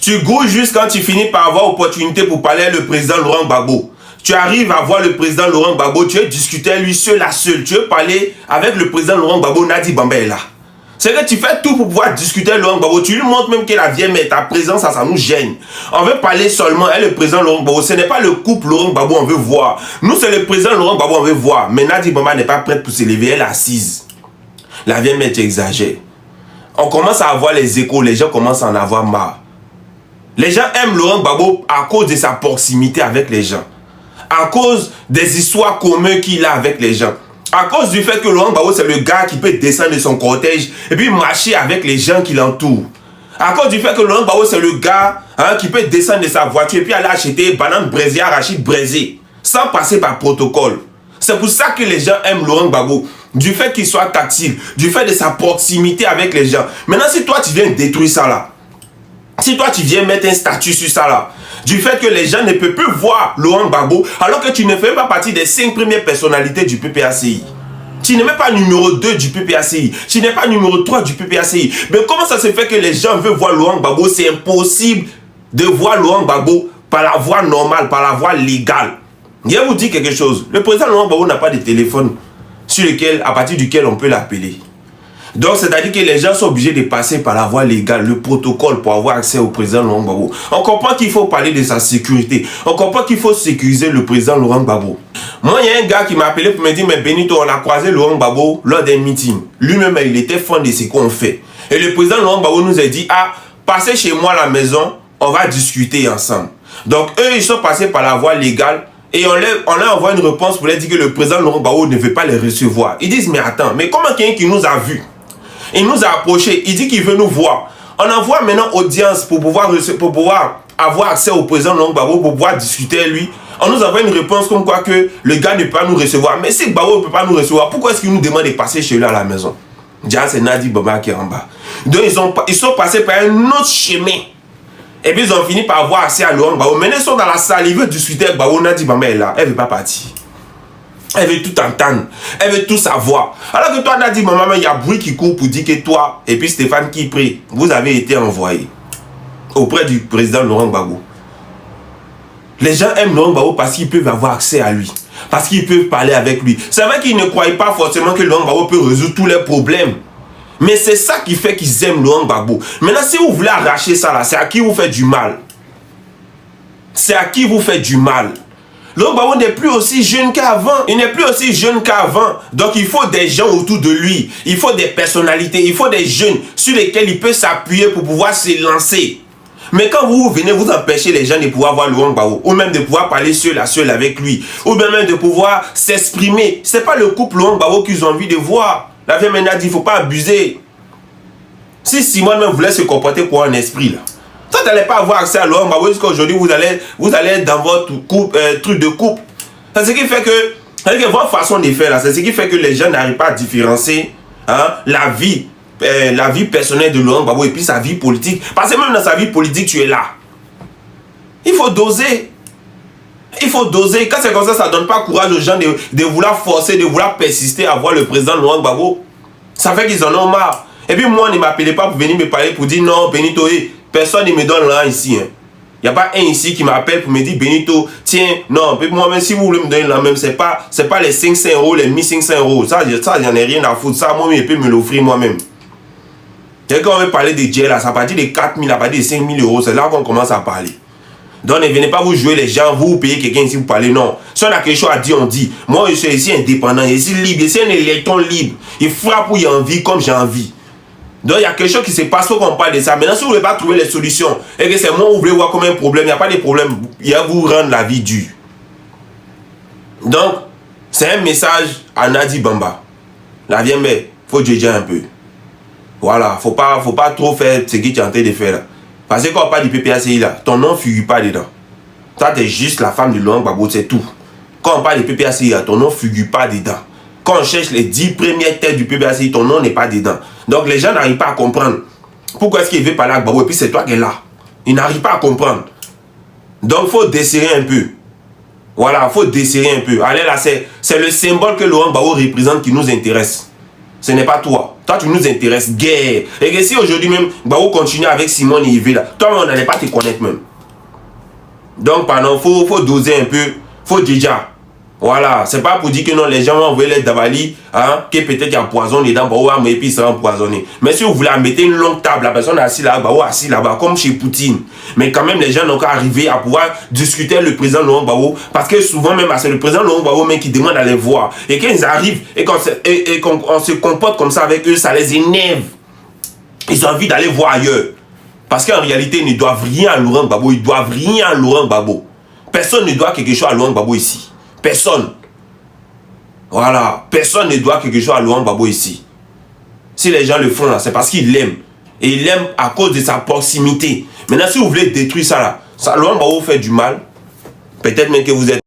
Tu grouilles juste quand tu finis par avoir opportunité pour parler avec le président Laurent Gbagbo. Tu arrives à voir le président Laurent Gbagbo, tu veux discuter avec lui seul à seul. Tu veux parler avec le président Laurent Gbagbo, Nadi Bamba est là. C'est que tu fais tout pour pouvoir discuter avec Laurent Gbagbo. Tu lui montres même qu'il a vieille, mais ta présence, ça nous gêne. On veut parler seulement avec le président Laurent Gbagbo. Ce n'est pas le couple Laurent Gbagbo on veut voir. Nous, c'est le président Laurent Gbagbo on veut voir. Mais Nadi Bamba n'est pas prête pour se lever. Elle est assise. La vieille mère, tu exagères. On commence à avoir les échos. Les gens commencent à en avoir marre. Les gens aiment Laurent Gbagbo à cause de sa proximité avec les gens. À cause des histoires communes qu'il a avec les gens. À cause du fait que Laurent Gbagbo, c'est le gars qui peut descendre de son cortège et puis marcher avec les gens qui l'entourent. À cause du fait que Laurent Gbagbo, c'est le gars qui peut descendre de sa voiture et puis aller acheter banane braisée, arachide braisée, sans passer par protocole. C'est pour ça que les gens aiment Laurent Gbagbo. Du fait qu'il soit tactile, du fait de sa proximité avec les gens. Maintenant, si toi, tu viens détruire ça là, si toi tu viens mettre un statut sur ça là, du fait que les gens ne peuvent plus voir Laurent Gbagbo, alors que tu ne fais pas partie des 5 premières personnalités du PPACI. Tu n'es même pas numéro 2 du PPACI. Tu n'es pas numéro 3 du PPACI. Mais comment ça se fait que les gens veulent voir Laurent Gbagbo? C'est impossible de voir Laurent Gbagbo par la voie normale, par la voie légale. Je vais vous dire quelque chose. Le président Laurent Gbagbo n'a pas de téléphone sur lequel, à partir duquel on peut l'appeler. Donc, c'est-à-dire que les gens sont obligés de passer par la voie légale, le protocole pour avoir accès au président Laurent Gbagbo. On comprend qu'il faut parler de sa sécurité. On comprend qu'il faut sécuriser le président Laurent Gbagbo. Moi, il y a un gars qui m'a appelé pour me dire, mais Benito, on a croisé Laurent Gbagbo lors d'un meeting. Lui-même, il était fan de ce qu'on fait. Et le président Laurent Gbagbo nous a dit, ah, passez chez moi à la maison, on va discuter ensemble. Donc, eux, ils sont passés par la voie légale. Et on leur envoie une réponse pour leur dire que le président Laurent Gbagbo ne veut pas les recevoir. Ils disent, mais attends, mais comment quelqu'un qui nous a vus, il nous a approché, il dit qu'il veut nous voir. On envoie maintenant audience pour pouvoir avoir accès au président Laurent Gbagbo, pour pouvoir discuter avec lui. On nous envoie une réponse comme quoi que le gars ne peut pas nous recevoir. Mais si Gbagbo ne peut pas nous recevoir, pourquoi est-ce qu'il nous demande de passer chez lui à la maison? Déjà, c'est Nadi Bamba qui est en bas. Donc, ils sont passés par un autre chemin. Et puis, ils ont fini par avoir accès à Laurent Gbagbo. Maintenant, ils sont dans la salle, ils veulent discuter avec Gbagbo. Nadi Bamba est là, elle ne veut pas partir. Elle veut tout entendre. Elle veut tout savoir. Alors que toi, Nadi Bamba, il y a bruit qui court pour dire que toi, et puis Stéphane qui prie, vous avez été envoyés auprès du président Laurent Gbagbo. Les gens aiment Laurent Gbagbo parce qu'ils peuvent avoir accès à lui. Parce qu'ils peuvent parler avec lui. C'est vrai qu'ils ne croient pas forcément que Laurent Gbagbo peut résoudre tous les problèmes. Mais c'est ça qui fait qu'ils aiment Laurent Gbagbo. Maintenant, si vous voulez arracher ça là, c'est à qui vous faites du mal. C'est à qui vous faites du mal. Laurent Gbagbo n'est plus aussi jeune qu'avant. Il n'est plus aussi jeune qu'avant. Donc il faut des gens autour de lui. Il faut des personnalités. Il faut des jeunes sur lesquels il peut s'appuyer pour pouvoir se lancer. Mais quand vous venez vous empêcher les gens de pouvoir voir Laurent Gbagbo, ou même de pouvoir parler seul à seul avec lui, ou même de pouvoir s'exprimer, c'est pas le couple Laurent Gbagbo qu'ils ont envie de voir. La vieille mère dit, il ne faut pas abuser. Si Simone même voulait se comporter pour un esprit là, ça n'allait pas avoir accès à Laurent Gbagbo jusqu'à aujourd'hui, vous allez être dans votre truc de couple. C'est ce qui fait que votre façon de faire là, c'est ce qui fait que les gens n'arrivent pas à différencier la vie personnelle de Laurent Gbagbo et puis sa vie politique. Parce que même dans sa vie politique, tu es là. Il faut doser. Il faut doser. Quand c'est comme ça, ça ne donne pas courage aux gens de vouloir forcer, de vouloir persister à voir le président Laurent Gbagbo. Ça fait qu'ils en ont marre. Et puis moi, ne m'appelez pas pour venir me parler pour dire non, Benito, personne ne me donne là ici. Il n'y a pas un ici qui m'appelle pour me dire Benito, tiens, non, moi-même, si vous voulez me donner la même, c'est pas les 500 euros, les 1500 euros. Ça, j'en ai rien à foutre. Ça, moi-même, je peux me l'offrir moi-même. Et quand on veut parler de Dieu là, c'est à partir de 4000, à partir de 5000 euros, c'est là qu'on commence à parler. Donc ne venez pas vous jouer les gens, vous payez quelqu'un ici pour parler, non. Si on a quelque chose à dire, on dit. Moi, je suis ici indépendant, je suis libre, je suis un électron libre. Il frappe où il y a envie, comme j'ai envie. Donc il y a quelque chose qui se passe, il faut qu'on parle de ça. Maintenant, si vous ne voulez pas trouver les solutions, et que c'est moi où vous voulez voir comme un problème, il n'y a pas de problème, il va vous rendre la vie dure. Donc, c'est un message à Nadi Bamba. La vieille mère, il faut juger un peu. Voilà, faut pas trop faire ce que tu es en train de faire là. Parce que quand on parle du PPACI là, ton nom ne figure pas dedans. Toi, tu es juste la femme de Laurent Gbagbo, c'est tout. Quand on parle du PPACI là, ton nom ne figure pas dedans. Quand on cherche les 10 premières têtes du PPACI, ton nom n'est pas dedans. Donc les gens n'arrivent pas à comprendre. Pourquoi est-ce qu'il veut parler à Gbagbo et puis c'est toi qui es là. Ils n'arrivent pas à comprendre. Donc il faut desserrer un peu. Voilà, il faut desserrer un peu. Allez là, c'est le symbole que Laurent Gbagbo représente qui nous intéresse. Ce n'est pas toi. Toi, tu nous intéresses, guerre. Et que si aujourd'hui même, Gbagbo continue avec Simon et Yves là, toi, on n'allait pas te connaître même. Donc, pardon, faut doser un peu, faut déjà. Voilà, c'est pas pour dire que non, les gens vont envoyer les Dabali, hein, que peut-être qu'il y a poison dedans, et puis il sera empoisonné. Mais si vous voulez mettre une longue table, la personne est assise là-bas, assis là-bas, comme chez Poutine. Mais quand même, les gens n'ont qu'à arriver à pouvoir discuter avec le président Laurent Gbagbo, parce que souvent même, c'est le président Laurent Gbagbo même qui demande à les voir. Et quand ils arrivent, et qu'on se comporte comme ça avec eux, ça les énerve. Ils ont envie d'aller voir ailleurs. Parce qu'en réalité, ils ne doivent rien à Laurent Gbagbo, ils doivent rien à Laurent Gbagbo. Personne ne doit quelque chose à Laurent Gbagbo ici. Personne. Voilà. Personne ne doit quelque chose à Laurent Gbagbo ici. Si les gens le font là, c'est parce qu'ils l'aiment. Et ils l'aiment à cause de sa proximité. Maintenant, si vous voulez détruire ça là, ça Laurent Gbagbo fait du mal. Peut-être même que vous êtes